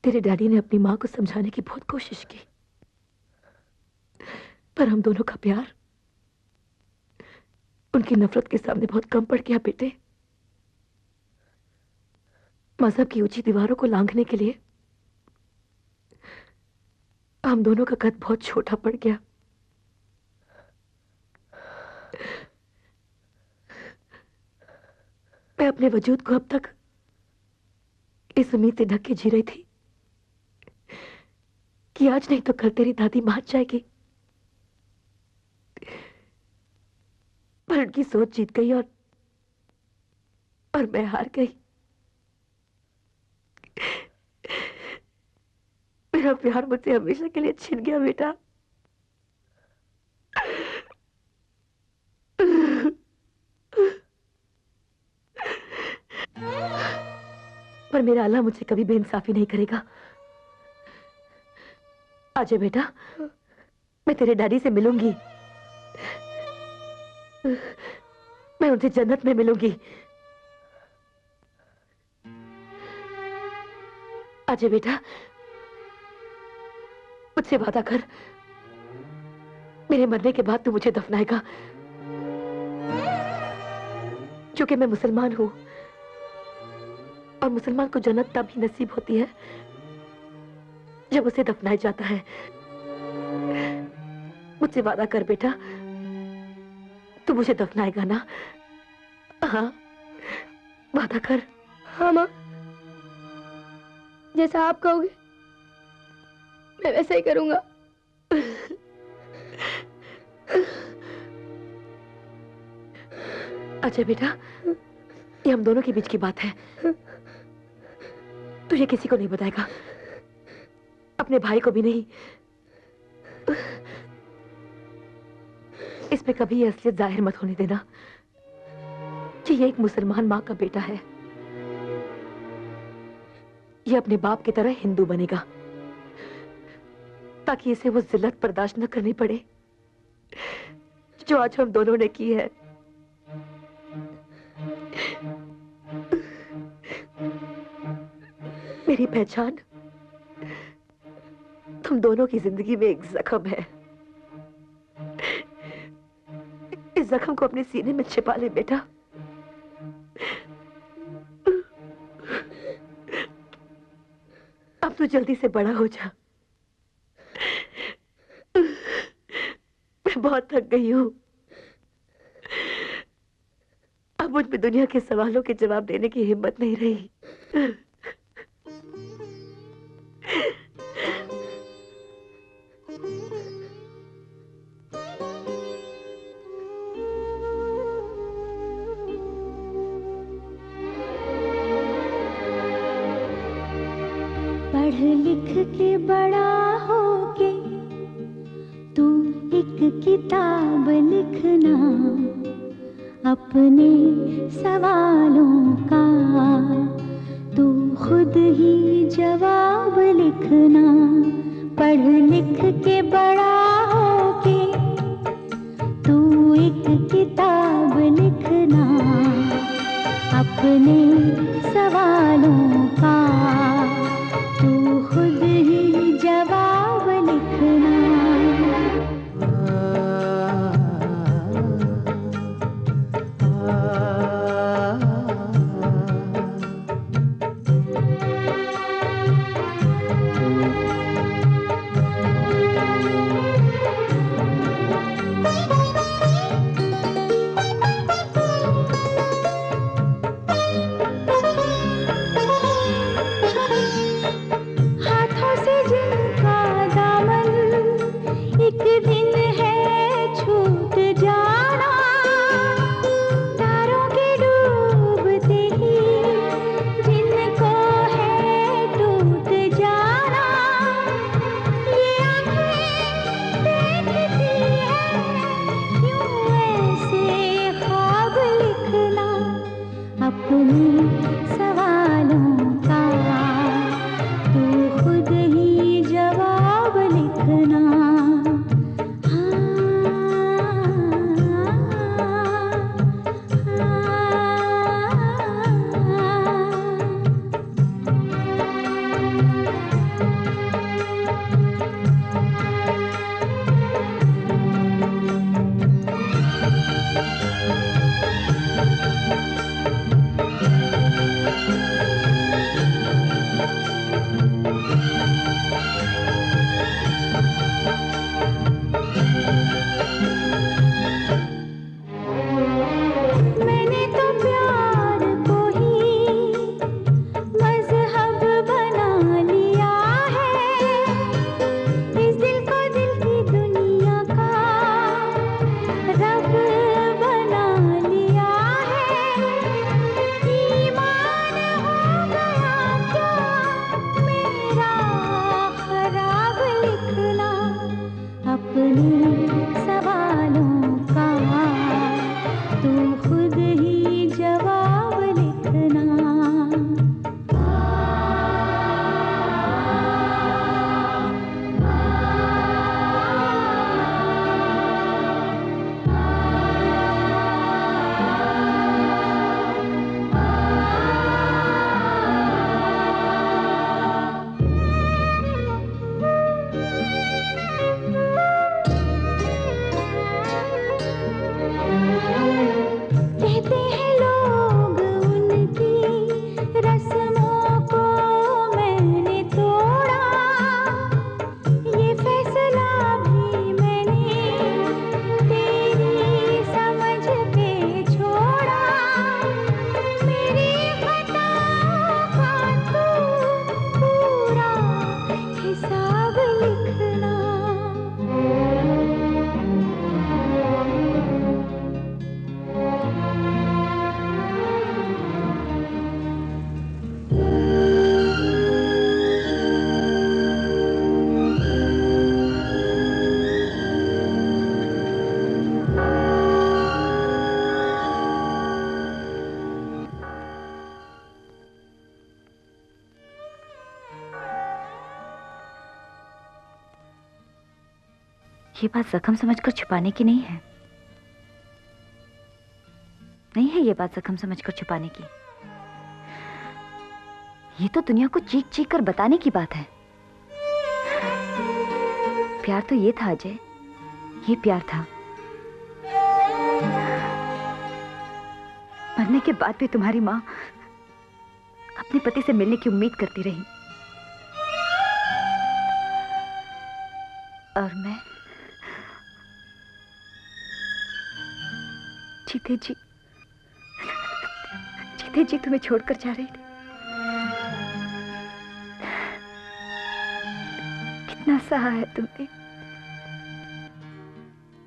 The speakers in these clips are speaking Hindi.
तेरे डैडी ने अपनी माँ को समझाने की बहुत कोशिश की, पर हम दोनों का प्यार उनकी नफरत के सामने बहुत कम पड़ गया बेटे। मजहब की ऊंची दीवारों को लांघने के लिए हम दोनों का कद बहुत छोटा पड़ गया। मैं अपने वजूद को अब तक इस उम्मीद से ढक के जी रही थी कि आज नहीं तो कल तेरी दादी मान जाएगी, पर उनकी सोच जीत गई और मैं हार गई। मेरा प्यार मुझसे हमेशा के लिए छिन गया बेटा। पर मेरा अल्लाह मुझसे कभी बेइंसाफी नहीं करेगा। आजा बेटा, मैं तेरे डैडी से मिलूंगी, मैं उनसे जन्नत में मिलूंगी। आजा बेटा, मुझसे वादा कर, मेरे मरने के बाद तू मुझे दफनाएगा, क्योंकि मैं मुसलमान हूं और मुसलमान को जन्नत तब ही नसीब होती है जब उसे दफनाया जाता है। मुझसे वादा कर बेटा, तू मुझे दफनाएगा ना? हाँ, वादा कर। हाँ माँ, जैसा आप कहोगे मैं वैसा ही करूंगा। अच्छा बेटा, ये हम दोनों के बीच की बात है, तुझे किसी को नहीं बताएगा, अपने भाई को भी नहीं। इसमें कभी ये असलियत जाहिर मत होने देना कि ये एक मुसलमान माँ का बेटा है। ये अपने बाप की तरह हिंदू बनेगा ताकि इसे वो जिल्लत बर्दाश्त न करनी पड़े जो आज हम दोनों ने की है। मेरी पहचान तुम दोनों की जिंदगी में एक जख्म है। इस जख्म को अपने सीने में छिपा ले बेटा। अब तू जल्दी से बड़ा हो जा। मैं बहुत थक गई हूं। अब मुझ में दुनिया के सवालों के जवाब देने की हिम्मत नहीं रही। पढ़ लिख के बड़ा होके तू एक किताब लिखना, अपने सवालों का तू खुद ही जवाब लिखना। पढ़ लिख के बड़ा होके तू एक किताब लिखना, अपने सवालों का सवालों का तू खुद ही जवाब लिखना। ये बात जख्म समझकर छुपाने की नहीं है, नहीं है ये बात जख्म समझकर छुपाने की। ये तो दुनिया को चीख चीख कर बताने की बात है। प्यार तो ये था अजय, ये प्यार था। मरने के बाद भी तुम्हारी माँ अपने पति से मिलने की उम्मीद करती रही, और मैं जीते जी तुम्हें छोड़कर जा रही थी। कितना सहा है तुमने,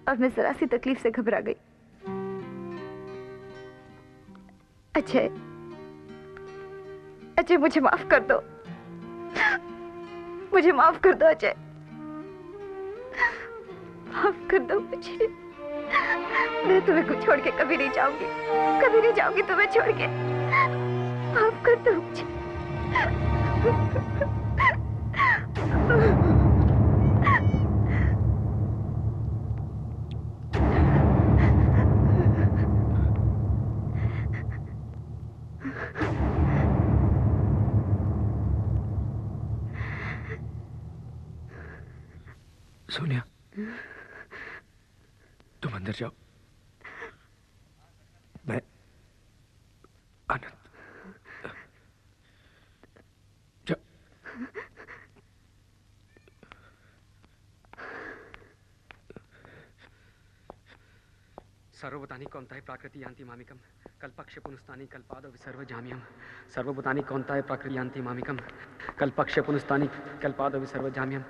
और मैं जरा सी तकलीफ से घबरा गई। अजय, अजय मुझे माफ कर दो, मुझे माफ कर दो अजय, माफ कर दो मुझे। मैं तुम्हें छोड़ के कभी नहीं जाऊंगी, कभी नहीं जाऊंगी तुम्हें छोड़ के। माफ कर दो मुझे। सोनिया, तुम अंदर जाओ, मैं आनंद जाओ। सर्वभूतानि कौन्ताय प्राकृति यान्ति मामिकम् कल्पक्ष पुनस्तानि कल्पादो विसर्व जाम्यम्। सर्वभूतानि कौन्ताय प्राकृति यान्ति मामिकम् कल्पक्ष पुनस्तानि कल्पादो विसर्व जाम्यम्।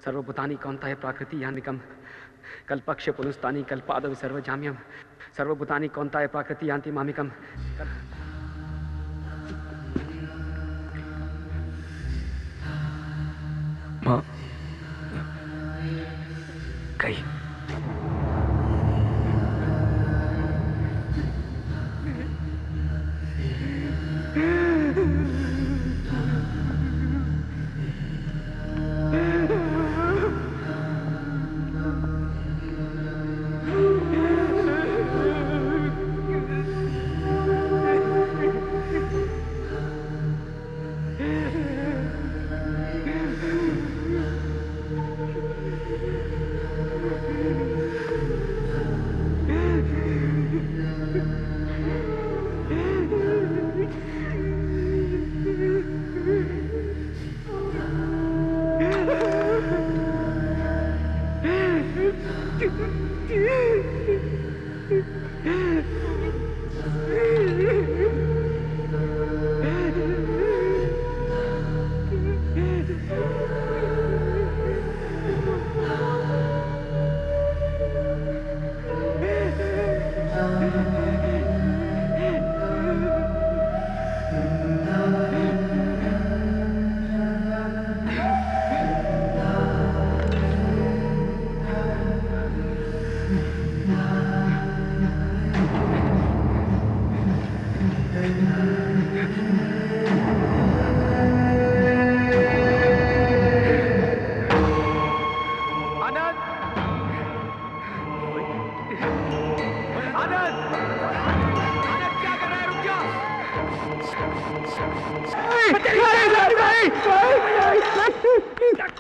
सर्वभूतानि कौन्ताय प्राकृति यान्तिकम् कल्पक्ष पुनस्तानि कल्पादो विसर्व जाम्यम्। सर्वभूतानि कौन्ताय प्राकृति यान्ति मामिकम्। माँ कहीं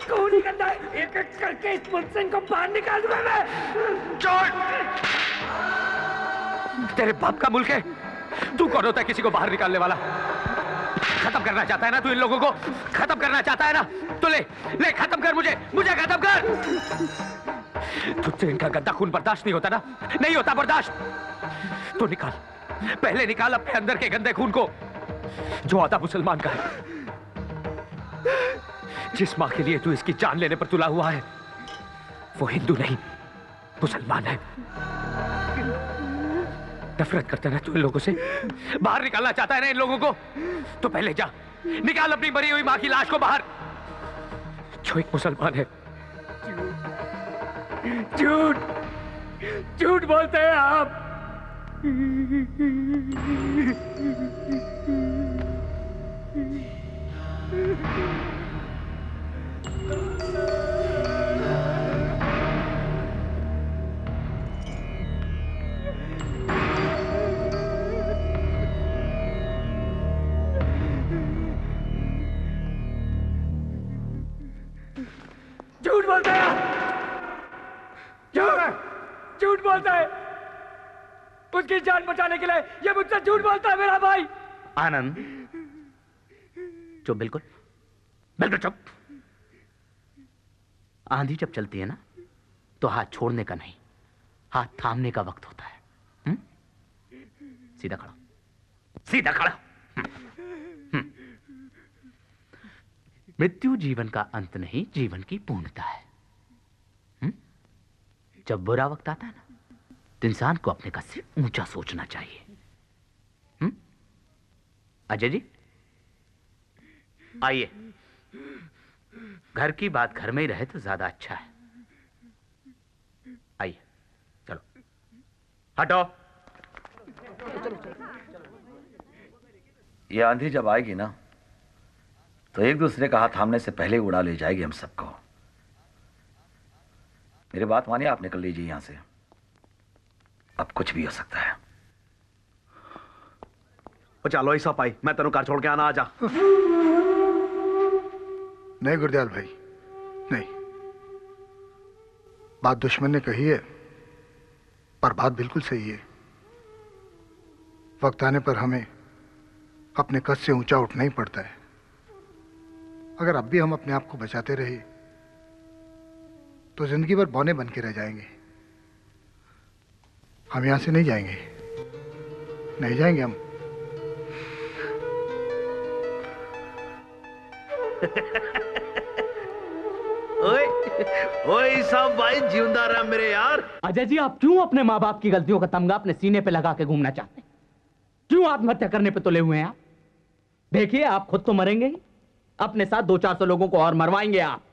कौन निकलता है? एक एक करके इस मुल्क को बाहर निकाल दूंगा मैं। छोड़! तेरे बाप का मुल्क है। तू कौन होता है किसी को बाहर निकालने वाला? खत्म करना चाहता है ना तू इन लोगों को? खत्म करना चाहता है ना? तो ले ले खत्म कर मुझे खत्म कर। तुझसे इनका गंदा खून बर्दाश्त नहीं होता ना? नहीं होता बर्दाश्त। तो निकाल, पहले निकाल अपने अंदर के गंदे खून को जो आधा मुसलमान का है। जिस मां के लिए तू इसकी जान लेने पर तुला हुआ है वो हिंदू नहीं मुसलमान है। नफरत करता है ना तू इन लोगों से? बाहर निकालना चाहता है ना इन लोगों को? तो पहले जा निकाल अपनी मरी हुई मां की लाश को बाहर, जो एक मुसलमान है। झूठ झूठ बोलते हैं आप। झूठ बोलता है, झूठ बोलता है। उसकी जान बचाने के लिए ये मुझसे झूठ बोलता है मेरा भाई। आनंद चुप, बिल्कुल बिल्कुल चुप। आंधी जब चलती है ना तो हाथ छोड़ने का नहीं, हाथ थामने का वक्त होता है। सीधा खड़ा, सीधा खड़ा। मृत्यु जीवन का अंत नहीं, जीवन की पूर्णता है। जब बुरा वक्त आता है ना तो इंसान को अपने कद से ऊंचा सोचना चाहिए। अजय जी आइए। घर की बात घर में ही रहे तो ज्यादा अच्छा है। आइए, चलो हटो। ये आंधी जब आएगी ना तो एक दूसरे का हाथ थामने से पहले उड़ा ले जाएगी हम सबको। मेरी बात मानिए, आप निकल लीजिए यहां से। अब कुछ भी हो सकता है। चलो ऐसा पाई, मैं तेनों कार छोड़ के आना। आजा। नहीं गुरदयाल भाई, नहीं। बात दुश्मन ने कही है पर बात बिल्कुल सही है। वक्त आने पर हमें अपने कद से ऊंचा उठना ही पड़ता है। अगर अब भी हम अपने आप को बचाते रहे तो जिंदगी भर बौने बन के रह जाएंगे। हम यहां से नहीं जाएंगे, नहीं जाएंगे हम। ओए सब भाई जिंदा रहा मेरे यार। अजय जी आप क्यों अपने माँ बाप की गलतियों का तमगा अपने सीने पे लगा के घूमना चाहते हैं? क्यों आत्महत्या करने पे तुले हुए हैं आप? देखिए आप खुद तो मरेंगे ही, अपने साथ 200-400 लोगों को और मरवाएंगे आप।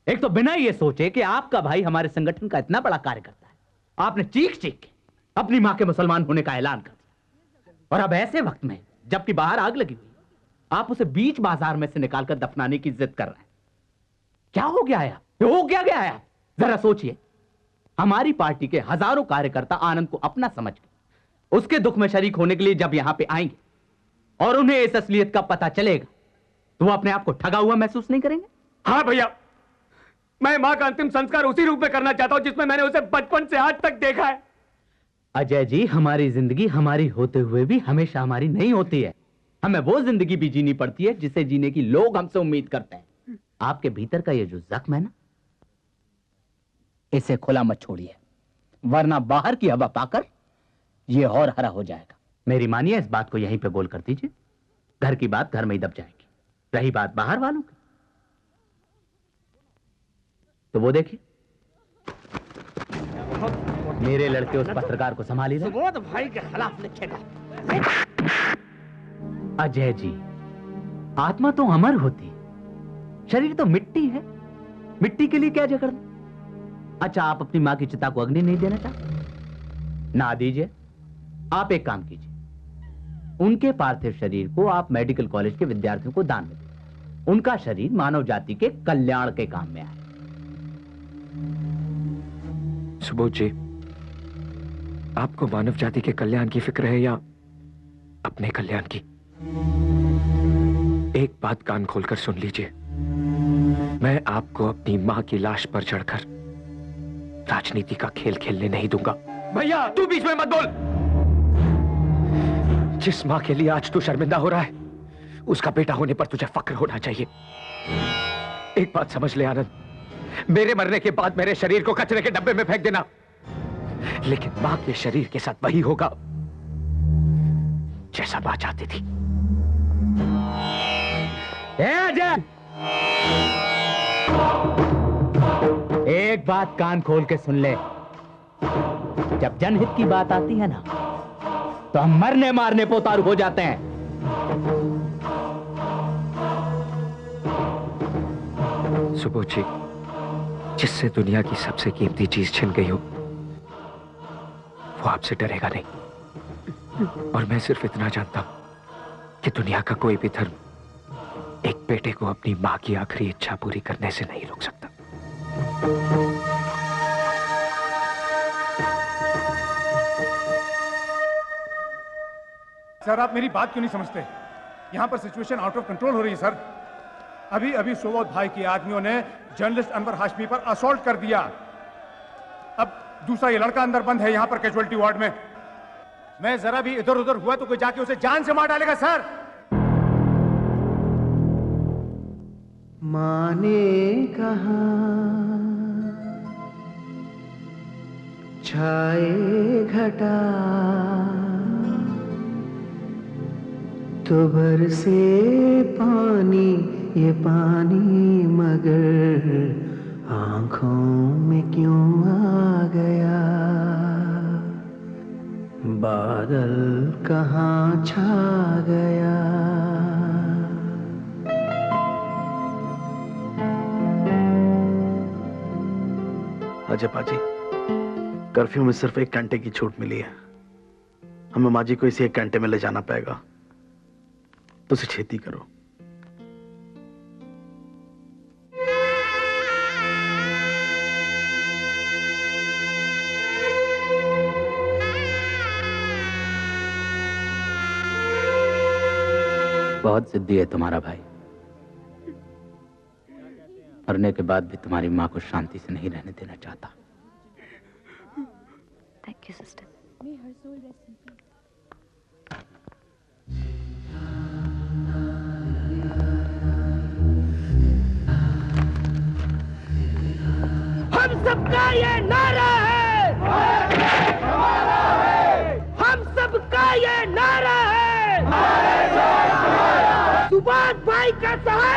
एक तो बिना ये सोचे कि आपका भाई हमारे संगठन का इतना बड़ा कार्य करता है, आपने चीख चीख के अपनी मां के मुसलमान होने का ऐलान कर दिया। और अब ऐसे वक्त में जबकि बाहर आग लगी हुई, आप उसे बीच बाजार में से निकालकर दफनाने की जिद कर रहे हैं। क्या हो गया है? हो क्या गया है? जरा सोचिए। हमारी पार्टी के हजारों कार्यकर्ता आनंद को अपना समझ के उसके दुख में शरीक होने के लिए जब यहां पे आएंगे और उन्हें इस असलियत का पता चलेगा तो वो अपने आप को ठगा हुआ महसूस नहीं करेंगे? हाँ भैया, मैं मां का अंतिम संस्कार उसी रूप में करना चाहता हूं जिसमें मैंने उसे बचपन से आज तक देखा है। अजय जी हमारी जिंदगी हमारी होते हुए भी हमेशा हमारी नहीं होती है। हमें वो जिंदगी भी जीनी पड़ती है जिसे जीने की लोग हमसे उम्मीद करते हैं। आपके भीतर का ये जो जख्म है ना, इसे खुला मत छोड़िए, वरना बाहर की हवा पाकर ये और हरा हो जाएगा। मेरी मानिए, इस बात को यहीं पे गोल कर दीजिए। घर की बात घर में ही दब जाएगी। रही बात बाहर वालों की, तो वो देखिए मेरे लड़के उस पत्रकार को संभाली रहे। सुबोध भाई के खिलाफ लिखेगा। अजय जी आत्मा तो अमर होती, शरीर तो मिट्टी है। मिट्टी के लिए क्या झगड़ना? अच्छा आप अपनी मां की चिता को अग्नि नहीं देना चाहते? ना दीजिए। आप एक काम कीजिए, उनके पार्थिव शरीर को आप मेडिकल कॉलेज के विद्यार्थियों को दान में दें। उनका शरीर मानव जाति के कल्याण के काम में आए। सुबोध जी, आपको मानव जाति के कल्याण की फिक्र है या अपने कल्याण की? एक बात कान खोलकर सुन लीजिए, मैं आपको अपनी मां की लाश पर चढ़कर राजनीति का खेल खेलने नहीं दूंगा। भैया तू बीच में मत बोल। जिस मां के लिए आज तू शर्मिंदा हो रहा है, उसका बेटा होने पर तुझे फक्र होना चाहिए। एक बात समझ ले आनंद, मेरे मरने के बाद मेरे शरीर को कचरे के डब्बे में फेंक देना, लेकिन मां के शरीर के साथ वही होगा जैसा मां चाहती थी। एक बात कान खोल के सुन ले, जब जनहित की बात आती है ना, तो हम मरने मारने पे उतारू हो जाते हैं। सुबोध जी, जिससे दुनिया की सबसे कीमती चीज छिन गई हो, वो आपसे डरेगा नहीं। और मैं सिर्फ इतना जानता हूं कि दुनिया का कोई भी धर्म एक बेटे को अपनी मां की आखिरी इच्छा पूरी करने से नहीं रोक सकता। सर, आप मेरी बात क्यों नहीं समझते? यहां पर सिचुएशन आउट ऑफ कंट्रोल हो रही है सर। अभी अभी सुबोध भाई के आदमियों ने जर्नलिस्ट अनवर हाशमी पर असॉल्ट कर दिया। अब दूसरा ये लड़का अंदर बंद है यहां पर कैजुअलिटी वार्ड में। मैं जरा भी इधर उधर हुआ तो कोई जाके उसे जान से मार डालेगा सर। माने कहा छाए घटा तो बरसे पानी, ये पानी मगर आंखों में क्यों आ गया? बादल कहाँ छा गया? अजय पाजी, कर्फ्यू में सिर्फ 1 घंटे की छूट मिली है। हमें माँ जी को इसी 1 घंटे में ले जाना पड़ेगा, तो उसे छेती करो। बहुत जिद्दी है तुम्हारा भाई। मरने के बाद भी तुम्हारी मां को शांति से नहीं रहने देना चाहता। Thank you sister. हम सबका ये नारा है, हम सबका ये नारा है, सुबोध भाई का सहारा